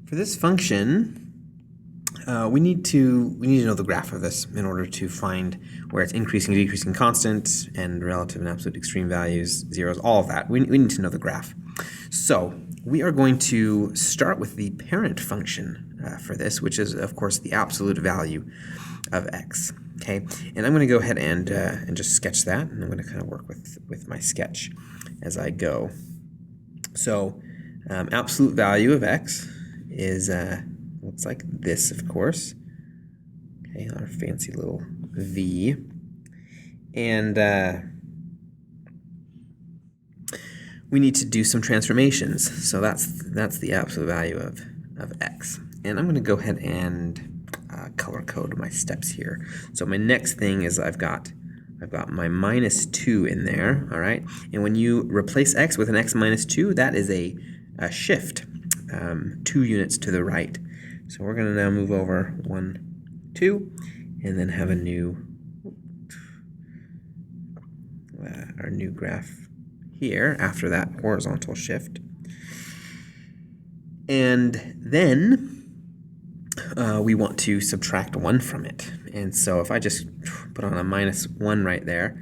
For this function, we need to know the graph of this in order to find where it's increasing, decreasing constant, and relative and absolute extreme values, zeros, all of that. We need to know the graph. So we are going to start with the parent function for this, which is, of course, the absolute value of x. Okay, and I'm going to go ahead and just sketch that, and I'm going to kind of work with my sketch as I go. So absolute value of x is looks like this, of course. Okay, our fancy little v, and we need to do some transformations. So that's the absolute value of x, and I'm going to go ahead and color code my steps here. So my next thing is I've got my minus 2 in there, all right? And when you replace x with an x minus 2, that is a shift 2 units to the right. So we're going to now move over 1, 2, and then have a new our new graph here after that horizontal shift. And then we want to subtract 1 from it. And so if I just put on a minus 1 right there,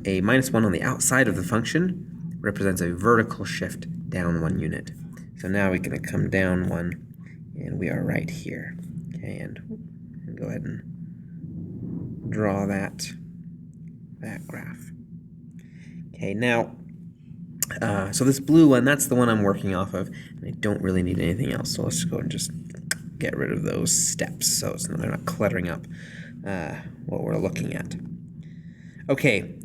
a minus 1 on the outside of the function represents a vertical shift down 1 unit. So now we're going to come down 1, and we are right here. Okay, and go ahead and draw that graph. Okay, now, so this blue one, that's the one I'm working off of, and I don't really need anything else. So let's just go and just get rid of those steps so they're not cluttering up what we're looking at. Okay,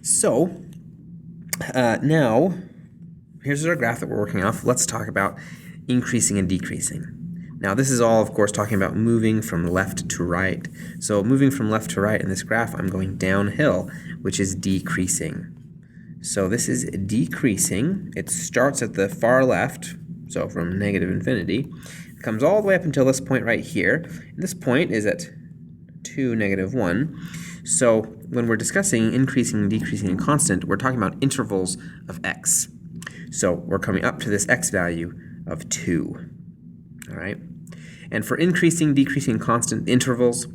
so now here's our graph that we're working off. Let's talk about increasing and decreasing. Now this is all, of course, talking about moving from left to right. So moving from left to right in this graph, I'm going downhill, which is decreasing. So this is decreasing. It starts at the far left, so from negative infinity. It comes all the way up until this point right here. And this point is at 2, negative 1. So when we're discussing increasing and decreasing and constant, we're talking about intervals of x. So we're coming up to this x value of 2. All right? And for increasing, decreasing, constant intervals,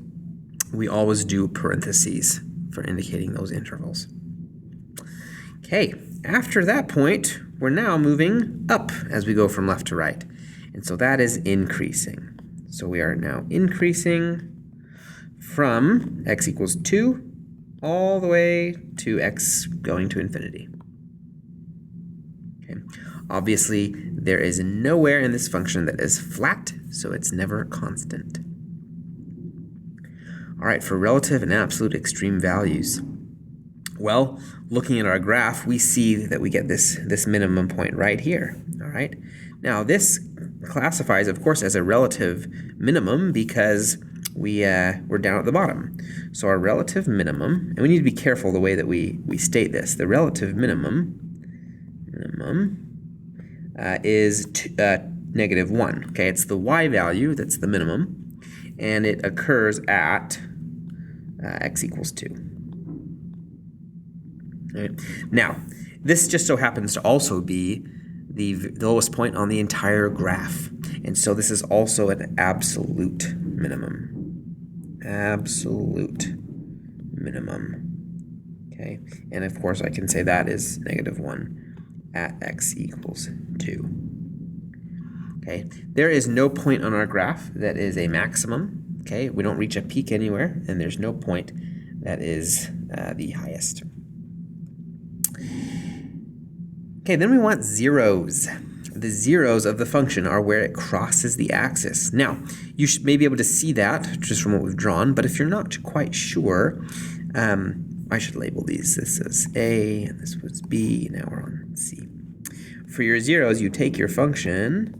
we always do parentheses for indicating those intervals. Okay, after that point, we're now moving up as we go from left to right. And so that is increasing. So we are now increasing from x equals 2 all the way to x going to infinity. Okay. Obviously, there is nowhere in this function that is flat, so it's never constant. All right, for relative and absolute extreme values. Well, looking at our graph, we see that we get this minimum point right here. All right. Now, this classifies, of course, as a relative minimum because we're down at the bottom. So our relative minimum, and we need to be careful the way that we state this. The relative minimum is negative 1. Okay, it's the y value that's the minimum, and it occurs at x equals 2. Right. Now, this just so happens to also be the lowest point on the entire graph. And so this is also an absolute minimum. Absolute minimum. Okay. And of course I can say that is negative 1 at x equals 2. Okay. There is no point on our graph that is a maximum. Okay. We don't reach a peak anywhere, and there's no point that is the highest. Okay, then we want zeros. The zeros of the function are where it crosses the axis. Now, you may be able to see that just from what we've drawn, but if you're not quite sure, I should label these. This is A, and this was B, now we're on C. For your zeros, you take your function,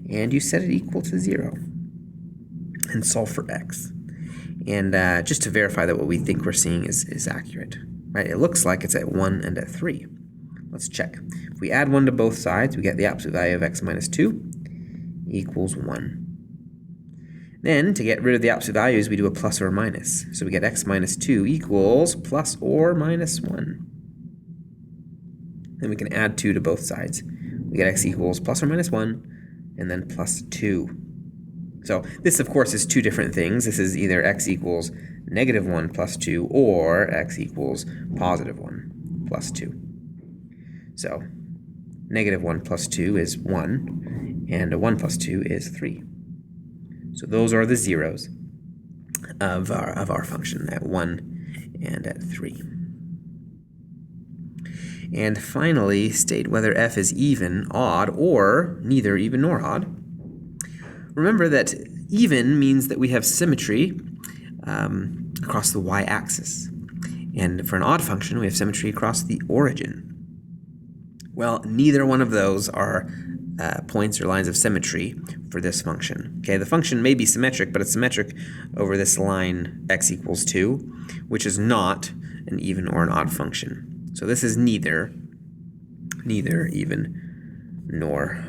and you set it equal to 0, and solve for x. And just to verify that what we think we're seeing is accurate, right? It looks like it's at 1 and at 3. Let's check. If we add 1 to both sides, we get the absolute value of x minus 2 equals 1. Then, to get rid of the absolute values, we do a plus or a minus. So we get x minus 2 equals plus or minus 1. Then we can add 2 to both sides. We get x equals plus or minus 1 and then plus 2. So this, of course, is two different things. This is either x equals negative 1 plus 2 or x equals positive 1 plus 2. So negative 1 plus 2 is 1, and 1 plus 2 is 3. So those are the zeros of our function at 1 and at 3. And finally, state whether f is even, odd, or neither even nor odd. Remember that even means that we have symmetry across the y-axis. And for an odd function, we have symmetry across the origin. Well, neither one of those are points or lines of symmetry for this function. Okay, the function may be symmetric, but it's symmetric over this line x equals 2, which is not an even or an odd function. So this is neither even nor